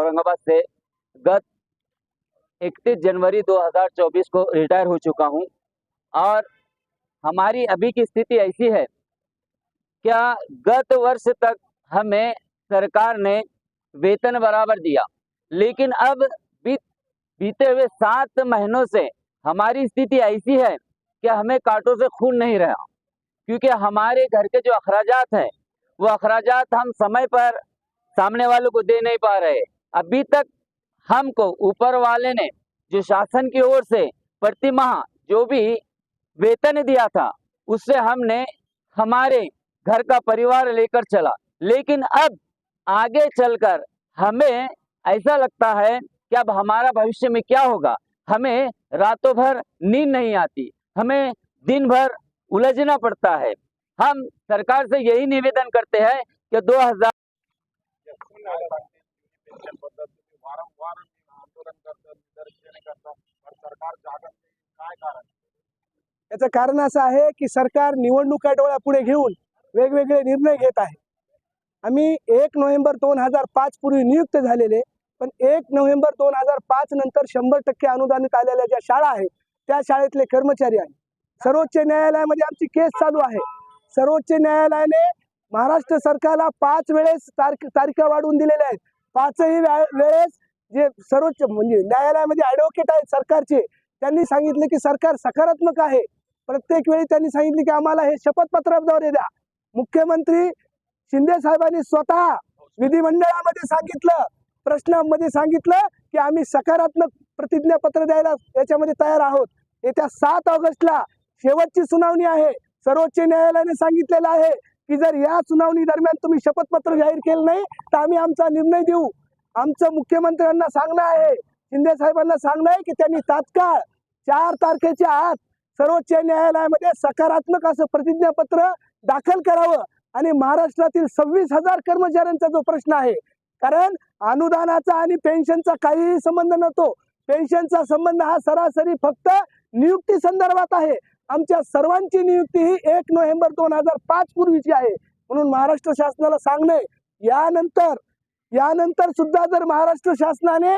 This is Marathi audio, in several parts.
औरंगाबाद से गत 31 जनवरी 2024 को रिटायर हो चुका हूं। और हमारी अभी की स्थिति ऐसी है, क्या गत वर्ष तक हमें सरकार ने वेतन बराबर दिया, लेकिन अब बीते हुए 7 महीनों से हमारी स्थिति ऐसी है कि हमें कांटों से खून नहीं रहा, क्योंकि हमारे घर के जो अखराजात हैं वो अखराजात हम समय पर सामने वालों को दे नहीं पा रहे। अभी तक हमको ऊपर वाले ने जो शासन की ओर से प्रति माह जो भी वेतन दिया था उससे हमने हमारे घर का परिवार लेकर चला, लेकिन अब आगे चलकर हमें ऐसा लगता है कि अब हमारा भविष्य में क्या होगा। हमें रातों भर नींद नहीं आती, हमें दिन भर उलझना पड़ता है। हम सरकार से यही निवेदन करते हैं कि 2000 याचं कारण असं आहे की सरकार निवडणुका डोळ्यापुढे घेऊन वेगवेगळे निर्णय घेत आहे। आम्ही 1 नोव्हेंबर 2005 पूर्वी नियुक्त झालेले, पण 1 नोव्हेंबर 2005 नंतर 100% अनुदानित आलेल्या ज्या शाळा आहेत त्या शाळेतले कर्मचारी आहेत। सर्वोच्च न्यायालयामध्ये आमची केस चालू आहे। सर्वोच्च न्यायालयाने महाराष्ट्र सरकारला 5 वेळेस तारीखा वाढवून दिलेल्या आहेत। 5ही वेळेस जे सर्वोच्च म्हणजे न्यायालयामध्ये ॲडव्होकेट आहेत सरकारचे, त्यांनी सांगितले की सरकार सकारात्मक आहे। प्रत्येक वेळी त्यांनी सांगितले की आम्हाला हे शपथपत्राद्वारे द्या। मुख्यमंत्री शिंदे साहेबांनी स्वतः विधिमंडळामध्ये सांगितलं, प्रश्नामध्ये सांगितलं की आम्ही सकारात्मक प्रतिज्ञापत्र द्यायला याच्यामध्ये तयार आहोत। येत्या 7 ऑगस्टला शेवटची सुनावणी आहे। सर्वोच्च न्यायालयाने सांगितलेलं आहे की जर या सुनावणी दरम्यान तुम्ही शपथपत्र जाहीर केलं नाही तर आम्ही आमचा निर्णय देऊ। आमचं मुख्यमंत्र्यांना सांगणं आहे, शिंदे साहेबांना सांगणं आहे की त्यांनी तात्काळ 4 तारखेच्या आत सर्वोच्च न्यायालयामध्ये सकारात्मक असं प्रतिज्ञापत्र दाखल करावं आणि महाराष्ट्रातील 26,000 कर्मचाऱ्यांचा जो प्रश्न आहे, कारण अनुदानाचा आणि पेन्शनचा काहीही संबंध नव्हतो। पेन्शनचा संबंध हा सरासरी फक्त नियुक्ती संदर्भात आहे। आमच्या सर्वांची नियुक्ती ही 1 नोव्हेंबर 2005 पूर्वीची आहे। म्हणून महाराष्ट्र शासनाला सांगणे, यानंतर सुद्धा जर महाराष्ट्र शासनाने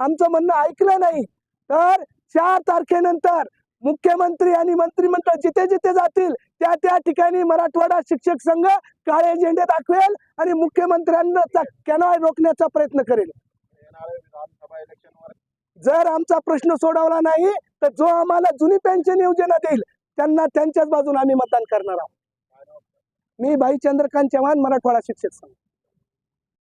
आमचं म्हणणं ऐकलं नाही तर 4 तारखेनंतर मुख्यमंत्री आणि मंत्रिमंडळ जिथे जिथे जातील त्या ठिकाणी मराठवाडा शिक्षक संघ काळे झेंडे दाखवेल आणि मुख्यमंत्र्यांना कॅनॉय रोखण्याचा प्रयत्न करेल। जर आमचा प्रश्न सोडवला नाही तर जो आम्हाला जुनी पेन्शन योजना देईल त्यांना त्यांच्याच बाजूने आम्ही मतदान करणार आहोत। मी भाई चंद्रकांत चव्हाण, मराठवाडा शिक्षक संघ।